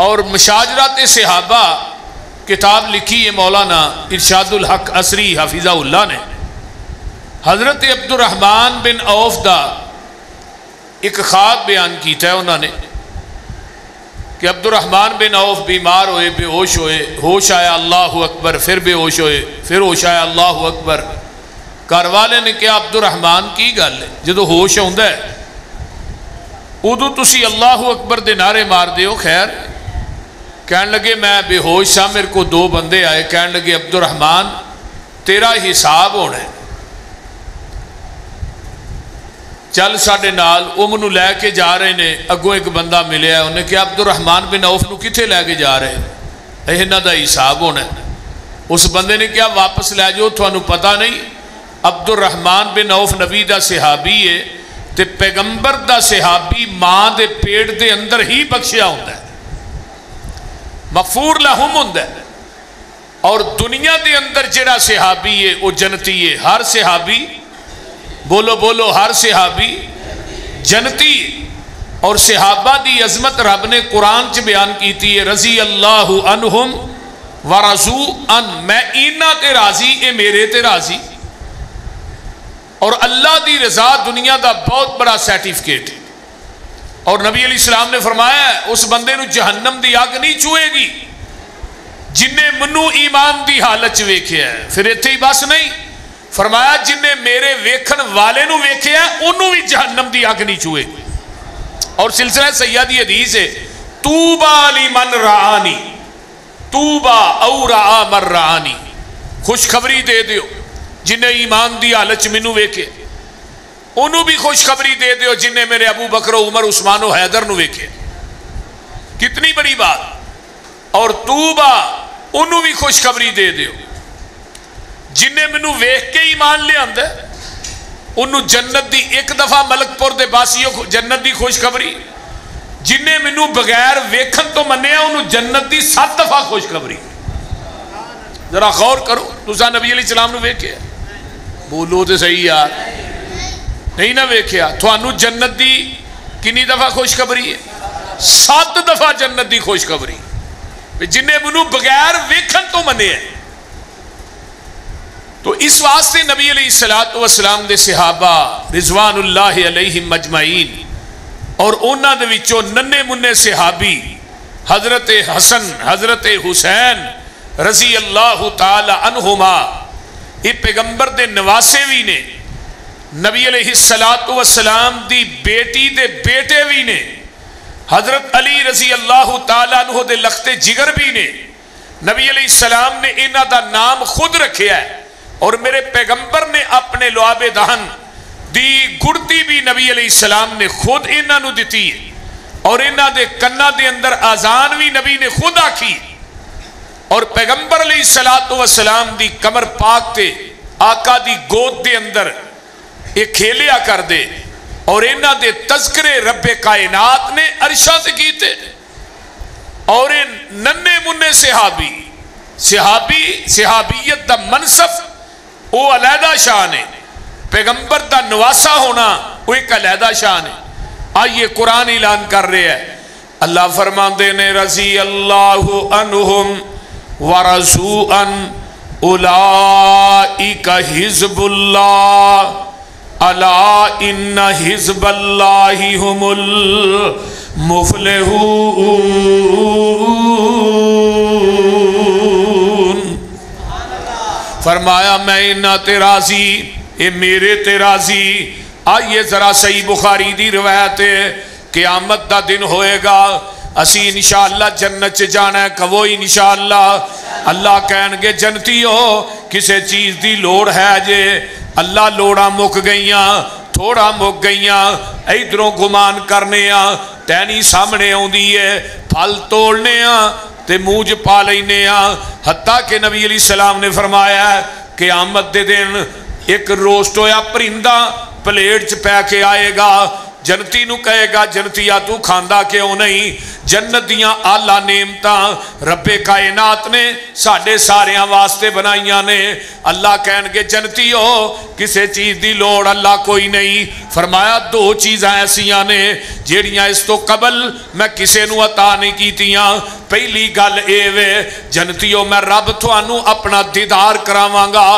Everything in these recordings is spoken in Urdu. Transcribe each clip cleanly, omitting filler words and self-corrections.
اور مشاجرات صحابہ کتاب لکھی ہے مولانا ارشاد الحق عصری حفظہ اللہ نے. حضرت عبد الرحمن بن عوف دا ایک خواب بیان کیتا ہے انہوں نے کہ عبد الرحمن بن عوف بیمار ہوئے، بے ہوش ہوئے، ہوش آیا اللہ اکبر، پھر بے ہوش ہوئے، پھر ہوش آیا اللہ اکبر. گھر والے نے کہا عبد الرحمن کی گل ہے، جدو ہوش آتا ہے ادو تسی اللہ اکبر دے نعرے مار دیو. خیر کہنے لگے میں بے ہوش سا، میرے کو دو بندے آئے، کہنے لگے عبد الرحمن تیرا حساب ہونا ہے، چل ساڈے نال. وہ منو لے کے جا رہے نے، اگوں ایک بندہ ملیا، انہیں کہا عبد الرحمن بن عوف نو کتھے لے کے جا رہے ہیں، انہاں دا حساب ہونا ہے. اس بندے نے کہا واپس لے جاؤ، تھانوں پتہ نہیں عبد الرحمن بن عوف نبی دا صحابی ہے تے پیغمبر دا صحابی ماں دے پیٹ دے اندر ہی بخشیا ہوندا ہے، مغفور لہم ہوندا ہے. اور دنیا دے اندر جڑا صحابی ہے وہ جنتی ہے. ہر صحابی بولو بولو، ہر صحابی جنتی. اور صحابہ دی عظمت رب نے قرآن چ بیان کیتی ہے، رضی اللہ عنہم ورضوا ان، میں انہاں تے راضی، اے میرے تے راضی. اور اللہ دی رضا دنیا دا بہت بڑا سرٹیفکیٹ ہے. اور نبی علیہ السلام نے فرمایا اس بندے نو جہنم دی اگ نہیں چوئے گی جن نے منو ایمان دی حالت ویکھیا ہے. پھر اتھے ہی بس نہیں، فرمایا جن نے میرے ویکھن والے نو ویکھیا ہے انہوں بھی جہنم دی اگ نہیں چوئے گی. اور سلسلہ سیادی حدیث ہے، توبا لمن رعانی، توبا او رعا من رعانی، خوشخبری دے دیو جن نے ایمان دی حالت مینوں ویکھے، انہوں بھی خوشخبری دے دیو جن نے میرے ابو بکر و عمر عثمان و حیدر نو ویکھے. کتنی بڑی بات. اور توبا انہوں بھی خوشخبری دے دیو جن نے مینوں ویکھ کے ایمان لے آندا ہے، انہوں جنت دی ایک دفعہ ملک پور دے باسیوں جنت دی خوشخبری، جن نے مینوں بغیر ویکھن تو منیا انہوں جنت دی 7 دفعہ خوشخبری. ذرا غور کرو، تساں نبی علیہ السلام نو ویکھیا؟ بولو تے صحیح یار، نہیں نہ ویکھیا. تھانوں جنت دی کنی دفعہ خوشخبری ہے؟ 7 دفعہ جنت دی خوشخبری، جن نے منوں بغیر ویکھن تو منیا. تو اس واسطے نبی علیہ السلام دے صحابہ رضوان اللہ علیہم مجمعین، اور انہاں دے وچوں ننے منے صحابی حضرت حسن حضرت حسین رضی اللہ تعالی عنہما، یہ پیغمبر دے نواسے بھی نے، نبی علیہ السلام دی بیٹی دے بیٹے بھی نے، حضرت علی رضی اللہ تعالی عنہ دے لخت جگر بھی نے. نبی علیہ السلام نے انہاں دا نام خود رکھیا ہے، اور میرے پیغمبر نے اپنے لعاب دہن دی گڑتی بھی نبی علیہ السلام نے خود انہاں نو دتی ہے، اور انہاں دے کناں دے اندر آزان بھی نبی نے خود آکھی. اور پیغمبر علیہ السلام دی کمر پاک تے آقا دی گود دے اندر ایک کھیلیا کر دے، اور انہاں دے تذکرے رب کائنات نے عرشاں تے کیتے. اور ان ننے منے صحابیت دا منصب وہ علیحدہ شان ہے، پیغمبر دا نواسا ہونا وہ ایک علیحدہ شان ہے. آئیے قرآن اعلان کر رہے ہیں، اللہ فرماندے نے رضی اللہ عنہم ورضوا ان اولئک حزب اللہ الا ان حزب اللہ هم المفلحون. فرمایا میں انہاں تے راضی، اے میرے تے راضی. آئیے ذرا صحیح بخاری دی روایت ہے، قیامت دا دن ہوئے گا، اسی انشاءاللہ جنت چ جانا ہے، کہو انشاءاللہ. اللہ کہن گے جنتی ہو کسے چیز دی لوڑ ہے جے؟ اللہ لوڑا مک گئیاں، تھوڑا مک گئیاں، ادھروں گمان کرنے آ تینی سامنے آندی ہے، پھل توڑنے آ تے موج پا لینے آ. حتیٰ کہ نبی علیہ السلام نے فرمایا ہے قیامت دے دن ایک روسٹ ہویا پرندہ پلیٹ چ پہ کے آئے گا، جنتی نو کہے گا جنتیا تو کھاندا کیوں نہیں؟ جنت دیاں آلہ نعمتاں رب کائنات نے ساڑھے ساریاں واسطے بنائیاں نے۔ اللہ کہن گے جنتی ہو کسے چیز دی لوڑ اللہ کوئی نہیں۔ فرمایا دو چیزاں ایسیاں نے جیڑیاں اس تو قبل میں کسے نو عطا نہیں کیتیاں۔ پہلی گل اے وے جنتیوں میں رب تھانوں اپنا دیدار کراواں گا۔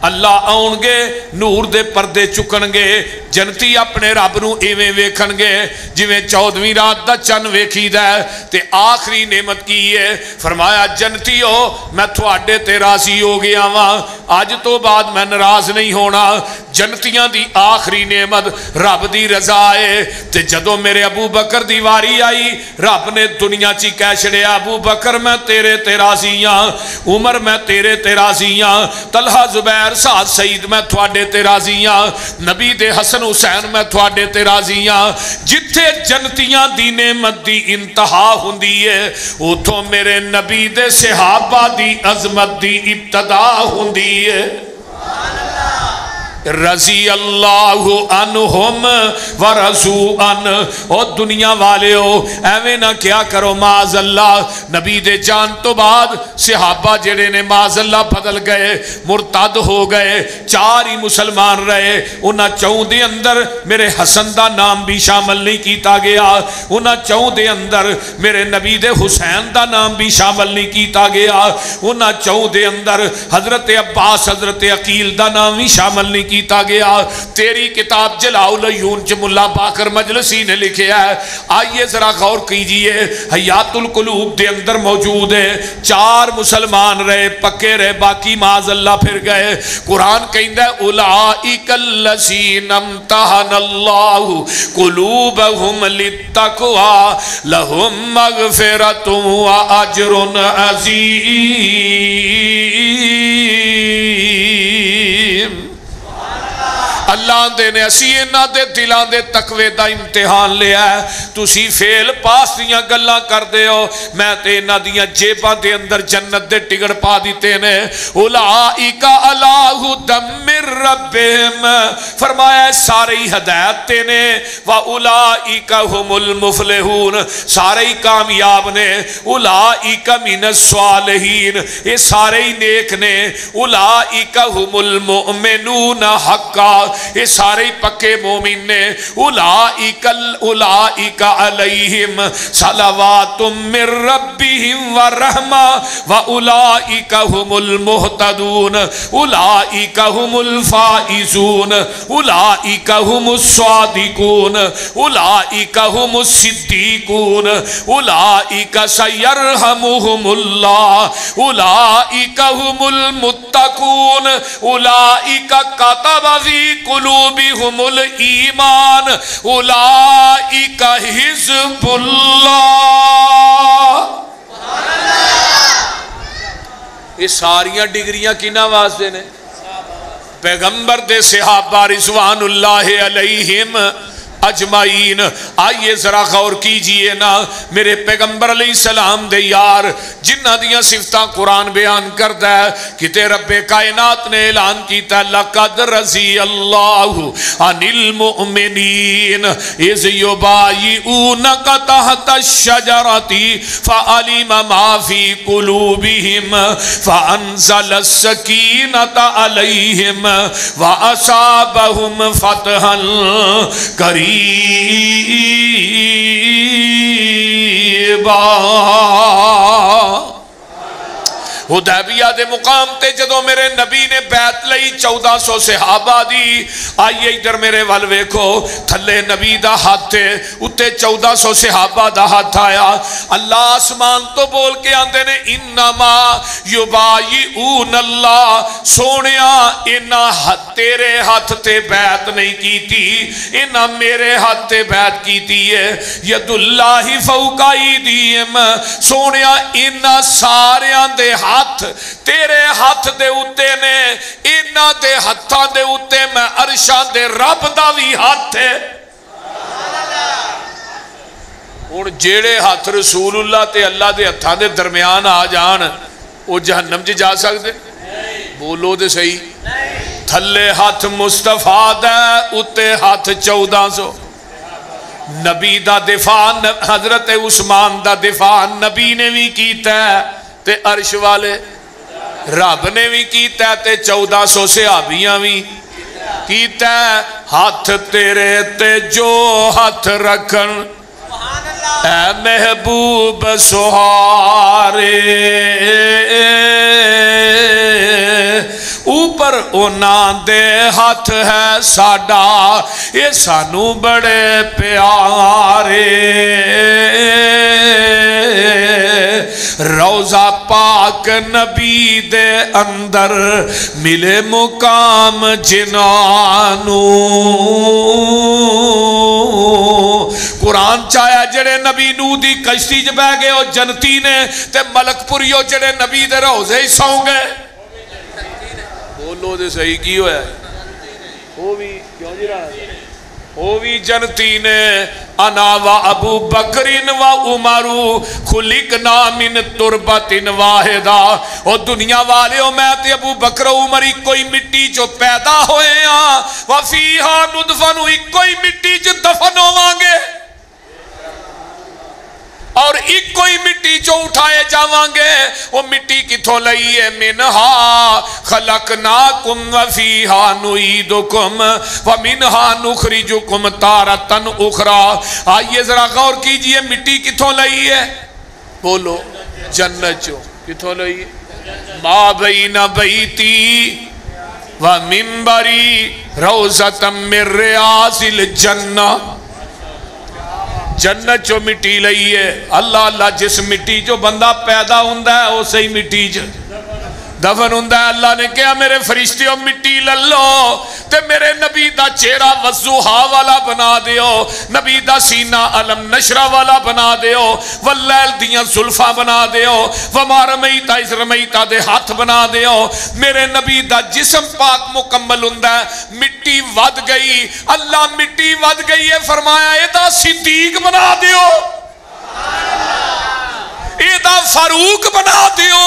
اللہ آؤن گے نور دے پردے چکن گے، جنتی اپنے رب نو ایویں ویکھن گے جویں 14ویں رات دا چن ویکھی دا ہے۔ تے آخری نعمت کی ہے، فرمایا جنتی ہو میں تھوڑے تے راضی ہو گیا ہاں، آج تو بعد میں ناراض نہیں ہونا۔ جنتیاں دی آخری نعمت رب دی رضا ہے۔ تے جدوں میرے ابو بکر دی واری آئی رب نے دنیا چی کہہ چھڑیا ابو بکر میں تیرے تے راضی ہاں، عمر میں تیرے تے راضی ہاں، طلحہ زبیر سعد سعید میں تھوڑے تے راضی ہاں، نبی دے حسن حسین میں تھوڑے تے راضی ہاں۔ جتھے جنتیاں دی نعمت دی انتہا ہوندی ہے اتھوں میرے نبی دے صحابہ دی عظمت دی ابتدا ہوندی ہے۔ رضی اللہ عنہم ورضوا عنہ۔ او دنیا والے ہو ایویں نہ کیا کرو معاذ اللہ، نبی دے جان تو بعد صحابہ جڑے نے معاذ اللہ بدل گئے، مرتد ہو گئے، 4 ہی مسلمان رہے۔ انہاں 4 دے اندر میرے حسن دا نام بھی شامل نہیں کیتا گیا، انہاں 4 دے اندر میرے نبی دے حسین دا نام بھی شامل نہیں کیتا گیا، انہاں 4 دے اندر حضرت عباس حضرت عقیل دا نام بھی شامل نہیں کیتا گیا۔ تیری کتاب جلاء العیون چ ملا باقر مجلسی نے لکھیا ہے، آئیے ذرا غور کیجئے، حیات القلوب دے اندر موجود ہے۔ 4 مسلمان رہے پکے رہے، باقی معاذ اللہ پھر گئے۔ قرآن کہندہ ہے اولئک الذین امتحن اللہ قلوبہم للتقوی لہم مغفرۃ واجر عظیم۔ اللہ دے نے اسی انہاں دے دلاں دے تقوی دا امتحان لیا ہے۔ تسی فیل پاس دیاں گلاں کر دے ہو، میں تے انہاں دیاں جیباں دے اندر جنت دے ٹکڑ پا دیتے نے۔ اولئک علی ھدی من ربہم، فرمایا سارے ہی ہدایت تے نے، واولئک ھم المفلحون، سارے ہی کامیاب نے۔ اولئک من الصالحین، یہ سارے ہی نیک نے۔ اولئک ھم المؤمنون حقا، یہ سارے پکے مومن نے۔ اولئک علیہم صلوات من ربہم ورحمہ واولئک ھم المہتدون، اولئک ھم الفائزون، اولئک ھم الصادقون، اولئک ھم الصدیقون، اولئک سیرحمہم اللہ، اولئک ھم المتقون، اولئک کتب فی قلوبہم الایمان، اولئک حزب اللہ۔ یہ ساریاں ڈگریاں کنا واسطے نے؟ پیغمبر دے صحابہ رضوان اللہ علیہم اجمعین۔ آئیے ذرا غور کیجئے نا، میرے پیغمبر علیہ السلام دے یار جنہ دیاں صفتاں قرآن بیان کرتا ہے، کتے رب کائنات نے اعلان کیتا ہے لقد رضی اللہ عن المؤمنین اذ یبایعونک تحت الشجرۃ فعلم ما فی قلوبہم فانزل السکینۃ علیہم واصابہم فتحا قریبا۔ حدیبیہ دے مقام تے جدوں میرے نبی نے بیعت لئی 1400 صحابہ دی، آئیے ادھر میرے وال ویکھو، تھلے نبی دا ہاتھ تے اتے 1400 صحابہ دا ہاتھ آیا۔ اللہ آسمان تو بول کے آندے نے انما یبایعون اللہ، سونیا انہاں تیرے ہاتھ تے بیعت نہیں کیتی، انہاں میرے ہاتھ تے بیعت کیتی ہے۔ ید اللہ فوق ایدیہم، سونیا انہاں ساریاں دے ہاتھ تیرے ہاتھ دے اتے نے، انہاں دے ہاتھاں دے اتے میں عرشاں دے رب دا بھی ہاتھ ہے۔ اور جیڑے ہاتھ رسول اللہ تے اللہ دے ہاتھاں دے درمیان آ جان وہ جہنم جی جا سکتے؟ بولو دے صحیح۔ تھلے ہاتھ مصطفیٰ دے اتے ہاتھ 1400، نبی دا دفاع حضرت عثمان دا دفاع نبی نے بھی کیتا ہے تے عرش والے رب نے بھی کیتا ہے تے 1400 صحابیاں بھی کیتا ہے. ہاتھ تیرے تے جو ہاتھ رکھن اے محبوب سہارے اوپر اونا دے ہاتھ ہے ساڈا یہ سانو بڑے پیارے. روضہ پاک نبی دے اندر ملے مقام جنانو. قرآن چاہیا جڑے نبی نو دی کشتی ج بہ گئے او جنتی نے تے ملک پوریو جڑے نبی دے روزے ہی سو گئے. بولو دے صحیح کی ہویا ہے وہ بھی کیوں جی رہا ہے وہ بھی جنتی نے. انا و ابو بکرین و عمرو خلقنا من تربت واحدہ. اور دنیا والے ہو میں تے ابو بکر و عمر ایک کوئی مٹی جو پیدا ہوئے ہیں وفیہا ندفن ایک کوئی مٹی جو دفن ہوانگے اور ایک کوئی مٹی جو اٹھائے جاوانگے. وہ مٹی کتھوں لئی ہے منہا خلقناکم وفیہا نعیدکم ومنہا نخرجکم تارتن اخرى. آئیے ذرا غور کیجئے مٹی کتھوں لئی ہے بولو جنت جو کتھوں لئی ہے. ما بین بیتی ومنبری روضۃ من ریاض الجنہ. جنت جو مٹی لئی ہے اللہ اللہ جس مٹی جو بندہ پیدا ہوندہ ہے وہ صحیح مٹی جو دفن ہوندہ ہے. اللہ نے کہا میرے فرشتیوں مٹی للو تے میرے نبی دا چہرہ وضحا والا بنا دیو نبی دا سینہ علم نشرہ والا بنا دیو واللیل دیاں زلفہ بنا دیو وما رمیتا اس رمیتا دے ہاتھ بنا دیو. میرے نبی دا جسم پاک مکمل ہوندہ ہے مٹی ود گئی اللہ مٹی ود گئی ہے فرمایا ایدہ صدیق بنا دیو ایدہ فاروق بنا دیو.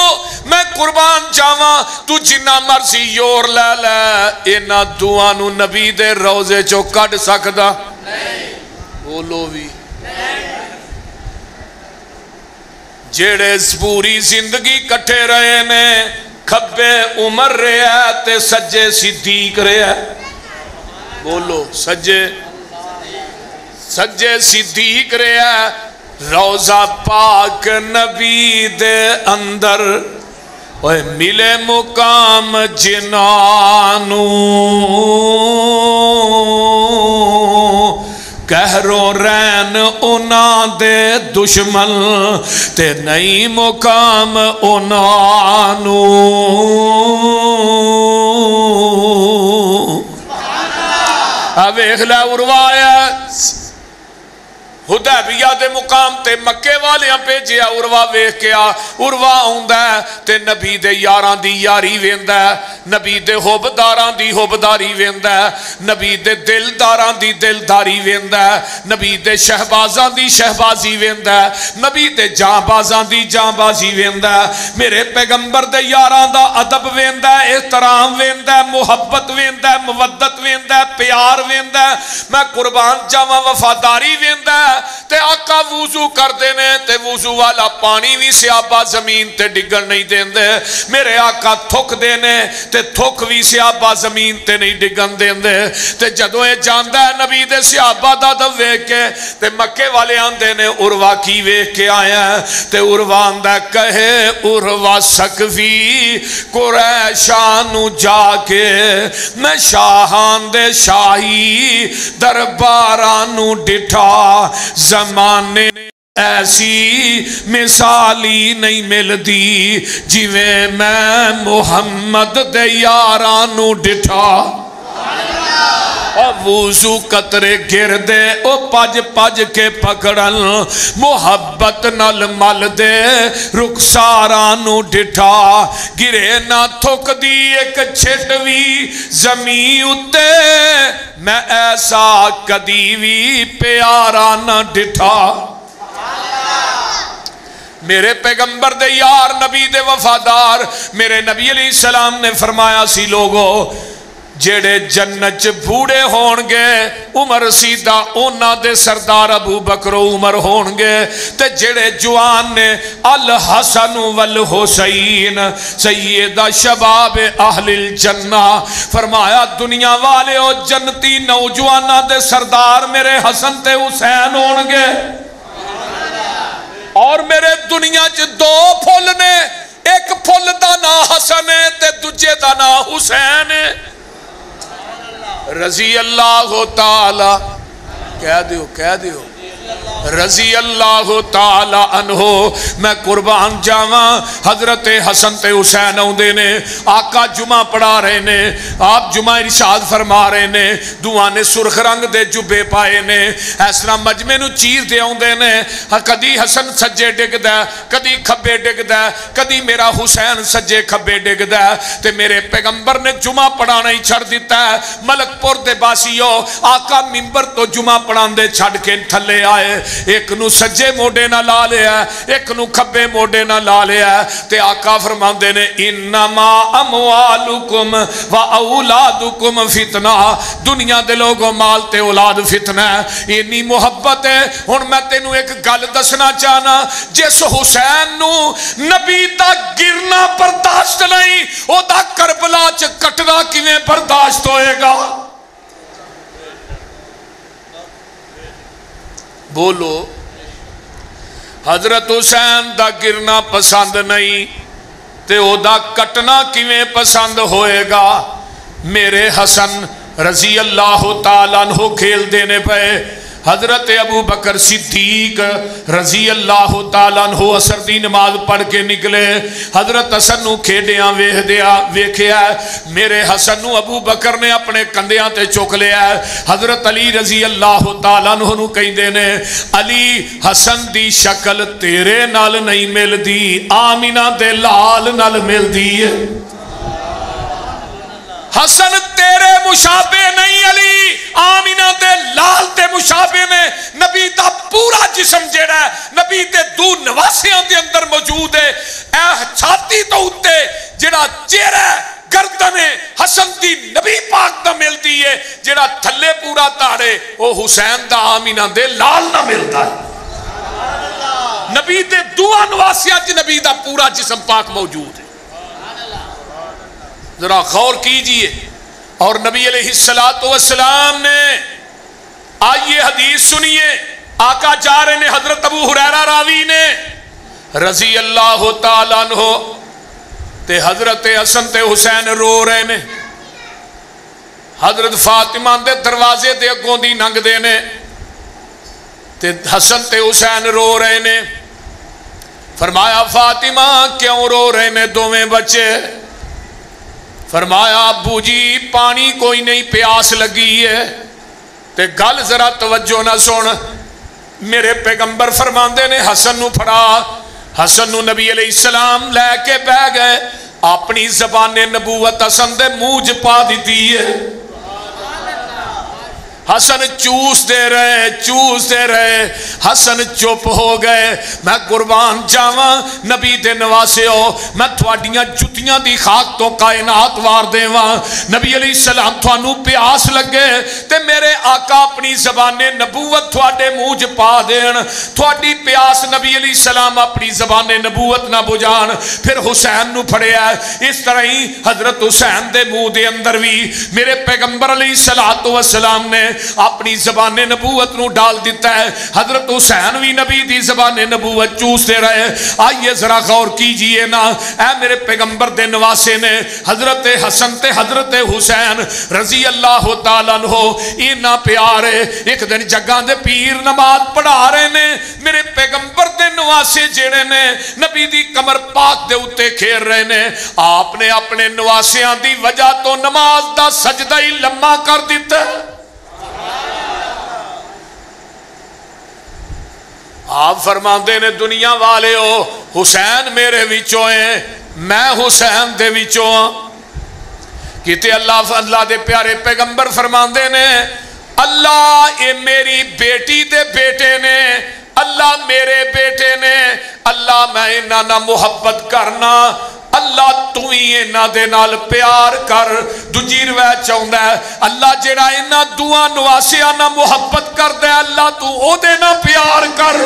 میں قربان جاواں تو جنہ مرضی یور لے لے اینا دعانو نبی دے روزے چو کڑ سکدا بولو بھی. جیڑے پوری زندگی کٹھے رہے نے کھبے عمر رہے تے سجے صدیق رہے بولو سجے صدیق رہے. روضہ پاک نبی دے اندر ملے مقام جنانو. کہرو رین اونا دے دشمن تے نئی مقام اونانو. اب اخلا اروایا حدیبیہ دے مقام تے مکے والیاں پہ جیا عروا ویکھ کے عروا ہوندہ ہے تے نبی دے یاران دی یاری ویندہ ہے نبی دے حبداران دی حبداری ویندہ ہے نبی دے دلداران دی دلداری ویندہ ہے نبی دے شہبازان دی شہبازی ویندہ ہے نبی دے جانبازان دی جانبازی ویندہ ہے. میرے پیغمبر دے یاران دا عدب ویندہ ہے احترام ویندہ ہے محبت ویندہ ہے مودت ویندہ ہے پیار ویندہ ہے. میں قربان جاواں وفاداری ویندہ ہے تے آقا وضو کر دینے تے وضو والا پانی بھی سیابہ زمین تے ڈگن نہیں دین دے. میرے آقا تھک دینے تے تھک بھی سیابہ زمین تے نہیں ڈگن دین دے. تے جدو اے جاندہ ہے نبی دے سیابہ دا دو ویک کے تے مکے والے آندے نے عروا کی ویک کے آیا ہے تے عروا آندہ کہے عروا سکوی قریشانو جا کے میں شاہان دے شاہی دربارانو ڈٹھا زمانے ایسی مثالی نہیں مل دی جویں میں محمد دے یارانو ڈٹھا. وضو قطرے گر دے او پج پج کے پکڑن محبت نل مل دے رخسارانو ڈٹھا. گرے نہ تھک دی ایک چھٹوی زمین اتے میں ایسا کدی بھی پیارا نہ ڈٹھا. میرے پیغمبر دے یار نبی دے وفادار میرے نبی علیہ السلام نے فرمایا سی لوگو جڑے جنت بوڑے ہون گے عمر سیدہ اونا دے سردار ابو بکر و عمر ہون گے تے جڑے جوان نے الحسن والحسین سیدہ شباب اہل الجنہ فرمایا دنیا والے او جنتی نوجوانہ دے سردار میرے حسن تے حسین ہون گے اور میرے دنیا چ دو پھول نے ایک پھول دا نا حسن ہے تے دوجے دا نا حسین ہے رضی اللہ تعالی کہہ دیو رضی اللہ تعالی عنہ میں قربان جاواں حضرت حسن تے حسین آؤندے نے آقا جمعہ پڑھا رہے نے آپ جمعہ ارشاد فرما رہے نے دعا نے سرخ رنگ دے جبے پائے نے اس طرح مجمع نو چیز دے آؤندے نے کدی حسن سجے ڈگدا کدی کھبے ڈگدا کدی میرا حسین سجے کھبے ڈگدا تے میرے پیغمبر نے جمعہ پڑھانا ہی چھڑ دیتا ہے ملک پور دے باسیو آقا منبر تو جمعہ پڑھاندے چھڑ کے تھلے آئے ایک نو سجے موڑے نہ لا لیا ایک نو کھبے موڑے نہ لا لیا تے آقا فرماندے نے انما اموالکم و اولادکم فتنہ دنیا دے لوگوں مال تے اولاد فتنہ ہے انی محبت ہے ہن میں تینوں ایک گل دسنا چاہنا جس حسین نو نبی دا گرنا برداشت نہیں او دا کربلا چ کٹنا کیویں برداشت ہوئے گا بولو حضرت حسین دا گرنا پسند نہیں تے او دا کٹنا کیویں پسند ہوئے گا میرے حسن رضی اللہ تعالیٰ عنہ کھیل دینے پہ حضرت ابو بکر صدیق رضی اللہ تعالیٰ عنہ عصر دی نماز پڑھ کے نکلے حضرت حسن نو کھیڈیاں ویکھیا میرے حسن نو ابو بکر نے اپنے کندیاں تے چک لیا حضرت علی رضی اللہ تعالیٰ عنہ نو کہندے نے علی حسن دی شکل تیرے نال نہیں مل دی آمینہ دے لال نال مل دی حسن تیرے مشابہ نہیں علی آمینہ دے لال تے مشابہ نے نبی دا پورا جسم جیڑا ہے نبی دے دو نواسیاں دے اندر موجود ہے اے چھاتی تو اتے جیڑا چہرہ گردن حسن دی نبی پاک دا ملتی ہے جیڑا تھلے پورا تاڑے او حسین دا آمینہ دے لال نہ ملتا ہے نبی دے دو نواسیاں جی نبی دا پورا جسم پاک موجود ہے ذرا غور کیجئے اور نبی علیہ السلام نے آئیے حدیث سنیے آقا جا رہے نے حضرت ابو ہریرہ راوی نے رضی اللہ تعالیٰ عنہ تے حضرت حسن تے حسین رو رہے نے حضرت فاطمہ دے دروازے دے اگوں دی ننگ دے نے تے حسن تے حسین رو رہے نے فرمایا فاطمہ کیوں رو رہے نے دوویں بچے فرمایا ابو جی پانی کوئی نہیں پیاس لگی ہے تے گل ذرا توجہ نہ سن میرے پیغمبر فرماندے نے حسن نو پھڑا حسن نو نبی علیہ السلام لے کے بہ گئے اپنی زبان نبوت حسن دے منہ پا دیتی ہے حسن چوس دے رہے حسن چپ ہو گئے میں قربان جاواں نبی دے نواسے ہو میں تھوڑیاں جتیاں دی خاک تو کائنات وار دیواں نبی علیہ السلام تھوانو پیاس لگے تے میرے آقا اپنی زبان نبوت تھوڑے موج پا دین تھوڑی پیاس نبی علیہ السلام اپنی زبان نبوت نہ بجان پھر حسین نو پھڑے آئے اس طرح ہی حضرت حسین دے منہ دے اندر بھی میرے پیغمبر علیہ السلام نے اپنی زبان نبوت نو ڈال دیتا ہے حضرت حسین بھی نبی دی زبان نبوت چوستے رہے آئیے ذرا غور کیجئے نا اے میرے پیغمبر دے نواسے نے حضرت حسن تے حضرت حسین رضی اللہ تعالیٰ عنہ اینا پیارے ایک دن جگہ دے پیر نماز پڑھا رہے نے میرے پیغمبر دے نواسے جیڑے نے نبی دی کمر پاک دے اتے کھیر رہے نے آپ نے اپنے نواسیاں دی وجہ تو نماز دا سجدہ ہی لمحہ کر دیتا ہے آپ فرماندے نے دنیا والے ہو حسین میرے وچوں ہیں میں حسین دے وچوں ہاں کہتے اللہ دے پیارے پیغمبر فرماندے نے اللہ اے میری بیٹی دے بیٹے نے اللہ میرے بیٹے نے اللہ میں انہاں نہ محبت کرنا اللہ تو ہی انہاں دے نال پیار کر. دوجی روایت چاہندا ہے اللہ جڑا انہاں دوواں نواسیاں نال محبت کردا ہے اللہ تو او دے نال پیار کر.